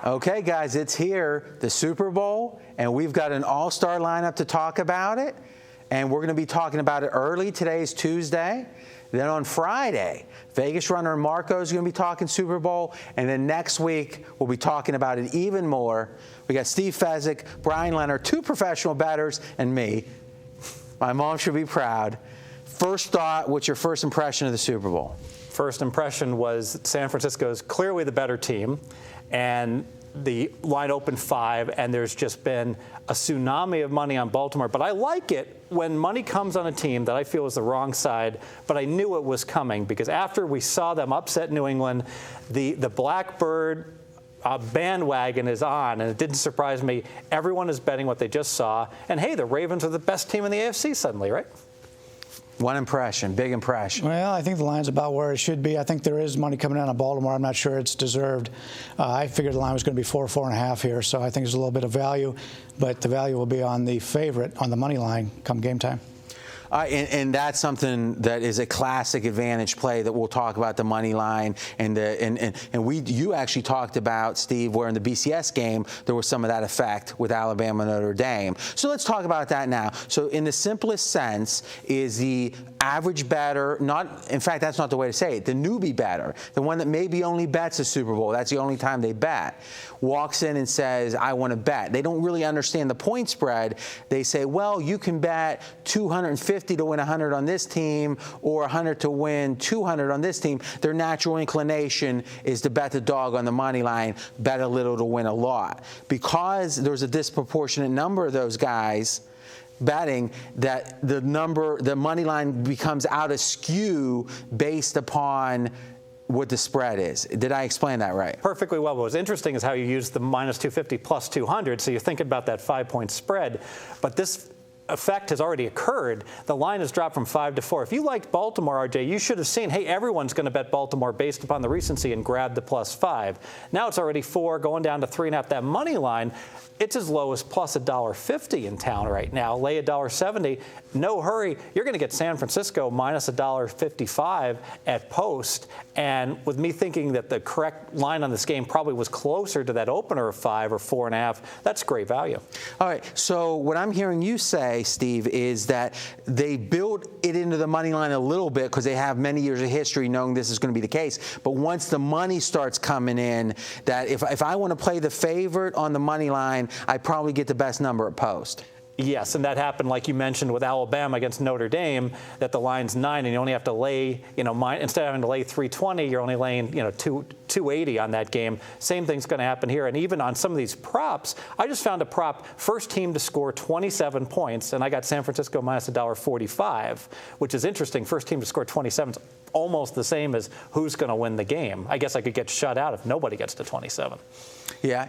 Okay, guys, it's here, the Super Bowl, and we've got an all-star lineup to talk about it, and we're going to be talking about it early. Today is Tuesday. Then on Friday, Vegas runner Marco is going to be talking Super Bowl, and then next week we'll be talking about it even more. We got Steve Fezzik, Bryan Leonard, two professional bettors, and me. My mom should be proud. First thought, what's your first impression of the Super Bowl? First impression was San Francisco's clearly the better team, and the line opened 5, and there's just been a tsunami of money on Baltimore. But I like it when money comes on a team that I feel is the wrong side, but I knew it was coming, because after we saw them upset New England, the Blackbird bandwagon is on, and it didn't surprise me. Everyone is betting what they just saw, and hey, the Ravens are the best team in the AFC suddenly, right? One impression, big impression. Well, I think the line's about where it should be. I think there is money coming in on Baltimore. I'm not sure it's deserved. I figured the line was going to be 4.5 here, so I think there's a little bit of value, but the value will be on the favorite on the money line come game time. And that's something that is a classic advantage play that we'll talk about, the money line. And you actually talked about, Steve, where in the BCS game there was some of that effect with Alabama Notre Dame. So let's talk about that now. So in the simplest sense, is the average bettor, in fact, that's not the way to say it, the newbie bettor, the one that maybe only bets a Super Bowl, that's the only time they bet, walks in and says, I want to bet. They don't really understand the point spread. They say, well, you can bet 250 to win 100 on this team, or 100 to win 200 on this team. Their natural inclination is to bet the dog on the money line, bet a little to win a lot. Because there's a disproportionate number of those guys betting, that the money line becomes out of skew based upon what the spread is. Did I explain that right? Perfectly well. What was interesting is how you used the minus 250 plus 200, so you're thinking about that 5-point spread. But this effect has already occurred. The line has dropped from 5 to 4. If you liked Baltimore, RJ, you should have seen, hey, everyone's going to bet Baltimore based upon the recency and grab the plus 5. Now it's already 4, going down to 3.5. That money line, it's as low as plus $1.50 in town right now. Lay $1.70. No hurry. You're going to get San Francisco minus $1.55 at post. And with me thinking that the correct line on this game probably was closer to that opener of 5 or 4.5, that's great value. All right. So what I'm hearing you say, Steve, is that they build it into the money line a little bit because they have many years of history knowing this is going to be the case. But once the money starts coming in, that if I want to play the favorite on the money line, I probably get the best number at post. Yes, and that happened, like you mentioned, with Alabama against Notre Dame, that the line's 9, and you only have to lay, instead of having to lay 320, you're only laying, 280 on that game. Same thing's going to happen here. And even on some of these props, I just found a prop, first team to score 27 points, and I got San Francisco minus $1.45, which is interesting. First team to score 27 is almost the same as who's going to win the game. I guess I could get shut out if nobody gets to 27. Yeah,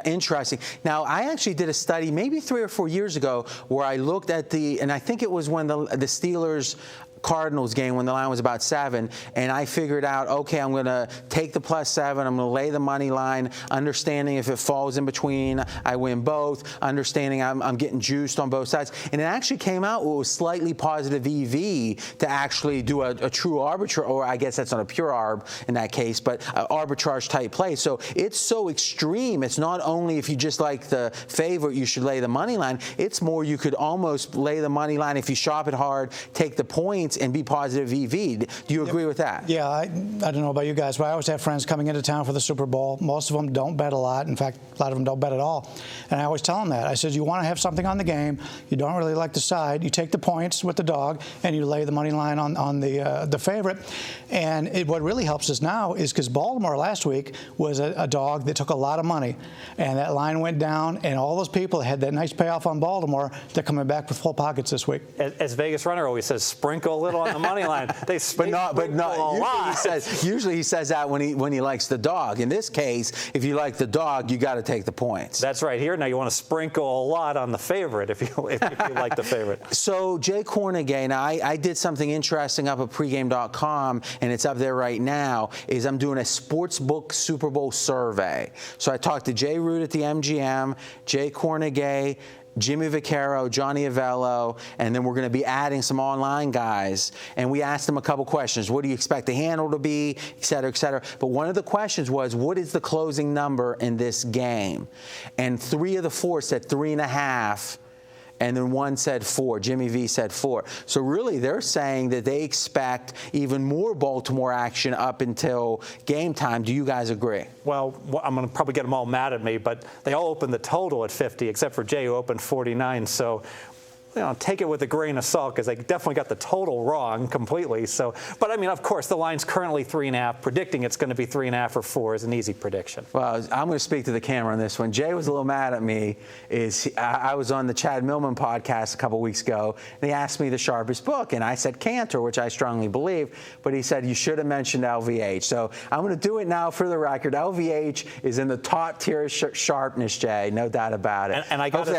interesting. Now, I actually did a study maybe 3 or 4 years ago where I looked at and I think it was when the Steelers Cardinals game when the line was about 7, and I figured out, okay, I'm going to take the plus 7, I'm going to lay the money line, understanding if it falls in between, I win both, understanding I'm getting juiced on both sides. And it actually came out with slightly positive EV to actually do a true arbitrage, or I guess that's not a pure arb in that case, but arbitrage type play. So it's so extreme. It's not only if you just like the favorite, you should lay the money line. It's more you could almost lay the money line if you shop it hard, take the points, and be positive EV. Do you agree with that? Yeah, I don't know about you guys, but I always have friends coming into town for the Super Bowl. Most of them don't bet a lot. In fact, a lot of them don't bet at all. And I always tell them that. I said, you want to have something on the game, you don't really like the side, you take the points with the dog, and you lay the money line on the favorite. And what really helps us now is because Baltimore last week was a dog that took a lot of money, and that line went down, and all those people that had that nice payoff on Baltimore, they're coming back with full pockets this week. As Vegas Runner always says, sprinkle a little on the money line. But not. Usually he says that when he likes the dog. In this case, if you like the dog, you got to take the points. That's right. Here now you want to sprinkle a lot on the favorite if you like the favorite. So Jay Cornegay, now I did something interesting up at pregame.com, and it's up there right now. Is I'm doing a sportsbook Super Bowl survey. So I talked to Jay Root at the MGM, Jay Cornegay Jimmy Vaccaro, Johnny Avello, and then we're going to be adding some online guys. And we asked them a couple questions. What do you expect the handle to be, et cetera, et cetera. But one of the questions was, what is the closing number in this game? And 3 of the 4 said 3.5. And then 1 said 4. Jimmy V said 4. So really, they're saying that they expect even more Baltimore action up until game time. Do you guys agree? Well, I'm going to probably get them all mad at me, but they all opened the total at 50, except for Jay, who opened 49. So, take it with a grain of salt, because they definitely got the total wrong completely. So, but I mean, of course, the line's currently 3.5. Predicting it's going to be 3.5 or 4 is an easy prediction. Well, I'm going to speak to the camera on this one. Jay was a little mad at me. I was on the Chad Millman podcast a couple weeks ago, and he asked me the sharpest book, and I said Cantor, which I strongly believe, but he said you should have mentioned LVH. So I'm going to do it now for the record. LVH is in the top tier sharpness, Jay, no doubt about it. And hopefully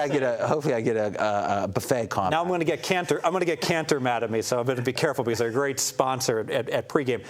I get a buffet comment. Now I'm going to get Cantor. I'm going to get Cantor mad at me, so I'm going to be careful, because they're a great sponsor at pregame.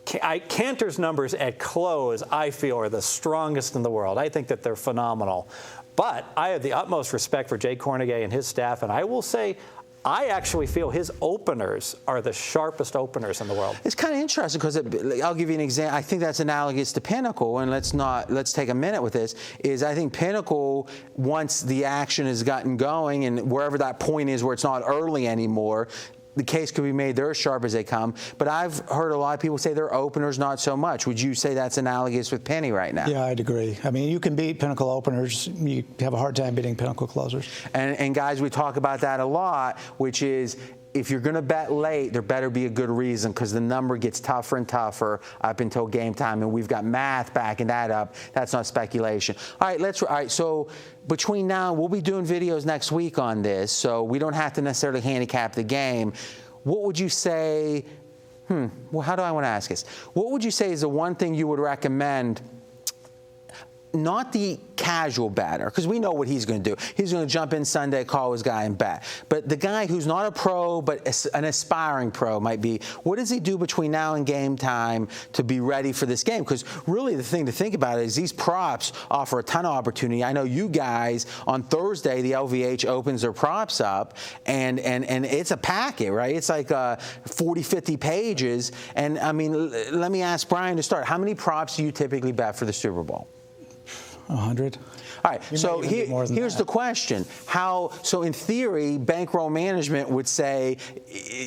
Cantor's numbers at close, I feel, are the strongest in the world. I think that they're phenomenal. But I have the utmost respect for Jay Kornegay and his staff, and I will say, I actually feel his openers are the sharpest openers in the world. It's kind of interesting, because I'll give you an example. I think that's analogous to Pinnacle, and let's take a minute with this. I think Pinnacle, once the action has gotten going, and wherever that point is where it's not early anymore, the case could be made they're as sharp as they come. But I've heard a lot of people say their openers not so much. Would you say that's analogous with Penny right now? Yeah, I'd agree. I mean, you can beat Pinnacle openers. You have a hard time beating Pinnacle closers. And guys, we talk about that a lot, which is, if you're going to bet late, there better be a good reason, because the number gets tougher and tougher up until game time, and we've got math backing that up. That's not speculation. All right, so between now, we'll be doing videos next week on this, so we don't have to necessarily handicap the game. What would you say, well, how do I want to ask this? What would you say is the one thing you would recommend, not the casual batter, because we know what he's going to do. He's going to jump in Sunday, call his guy, and bat. But the guy who's not a pro, but an aspiring pro might be, what does he do between now and game time to be ready for this game? Because really the thing to think about is these props offer a ton of opportunity. I know you guys, on Thursday, the LVH opens their props up, and it's a packet, right? It's like 40, 50 pages. And, I mean, let me ask Bryan to start. How many props do you typically bet for the Super Bowl? 100. All right, so here's the question. So in theory, bankroll management would say,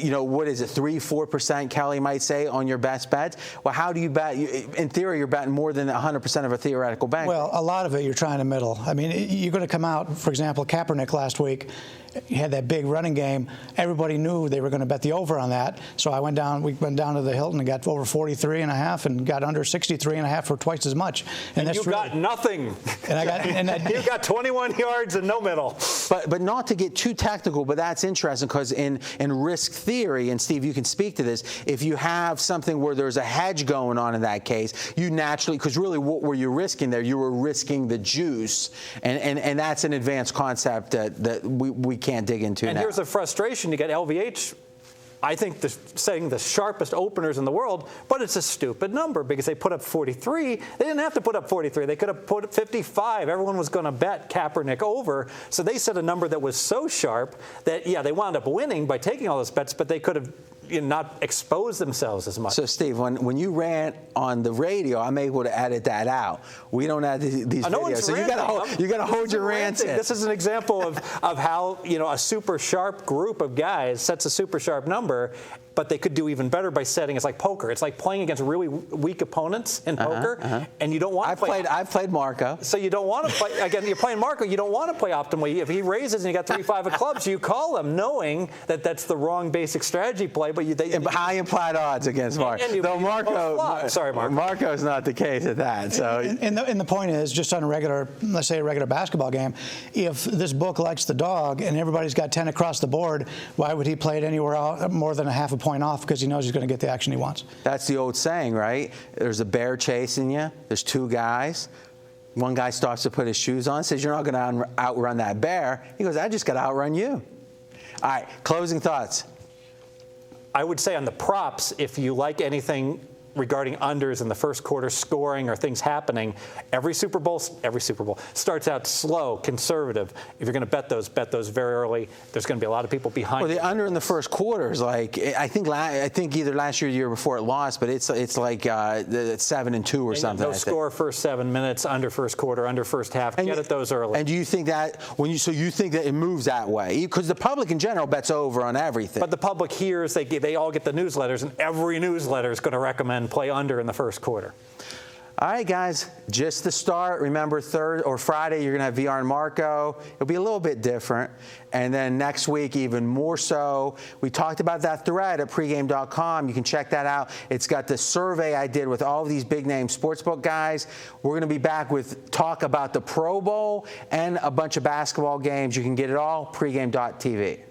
what is it, 3-4%, Kelly might say, on your best bets? Well, how do you bet? In theory, you're betting more than 100% of a theoretical bank. Well, a lot of it you're trying to middle. I mean, you're going to come out, for example, Kaepernick last week. He had that big running game. Everybody knew they were going to bet the over on that. So we went down to the Hilton and got over 43.5 and got under 63.5 for twice as much. And that's you got nothing. And you got 21 yards and no middle. But not to get too technical, but that's interesting, because in risk theory, and Steve, you can speak to this, if you have something where there's a hedge going on in that case, you naturally, because really what were you risking there? You were risking the juice, and that's an advanced concept that we can't dig into now. And here's the frustration. You get LVH, I think, setting the sharpest openers in the world, but it's a stupid number, because they put up 43. They didn't have to put up 43. They could have put up 55. Everyone was going to bet Kaepernick over. So they set a number that was so sharp that, yeah, they wound up winning by taking all those bets, but they could have not expose themselves as much. So, Steve, when you rant on the radio, I'm able to edit that out. We don't have these videos. So you got to hold your rants in. This is an example of how a super sharp group of guys sets a super sharp number, but they could do even better by setting. It's like poker. It's like playing against really weak opponents in poker, and you don't want to play. I've played Marco. So you don't want to play again. You're playing Marco. You don't want to play optimally. If he raises and you got 3-5 of clubs, you call him knowing that that's the wrong basic strategy play. But high implied odds against Marco. Though Marco, sorry, Marco. Marco's not the case at that. So and the point is, just on let's say a regular basketball game, if this book likes the dog and everybody's got 10 across the board, why would he play it anywhere more than a half a point off, because he knows he's going to get the action he wants? That's the old saying, right? There's a bear chasing you. There's two guys. One guy starts to put his shoes on, says, you're not going to outrun that bear. He goes, I just got to outrun you. All right, closing thoughts. I would say on the props, if you like anything regarding unders in the first quarter, scoring or things happening. Every Super Bowl starts out slow, conservative. If you're going to bet those very early. There's going to be a lot of people behind. Well, the under in the first quarter is like, I think either last year or the year before it lost, but it's like 7-2 or something. No score first 7 minutes, under first quarter, under first half. Get at those early. And do you think that so you think that it moves that way? Because the public in general bets over on everything. But the public hears, they all get the newsletters, and every newsletter is going to recommend play under in the first quarter. All right, guys, just the start. Remember, Thursday or Friday, you're going to have VR and Marco. It'll be a little bit different. And then next week, even more so. We talked about that thread at pregame.com. You can check that out. It's got the survey I did with all of these big-name sportsbook guys. We're going to be back with talk about the Pro Bowl and a bunch of basketball games. You can get it all, pregame.tv.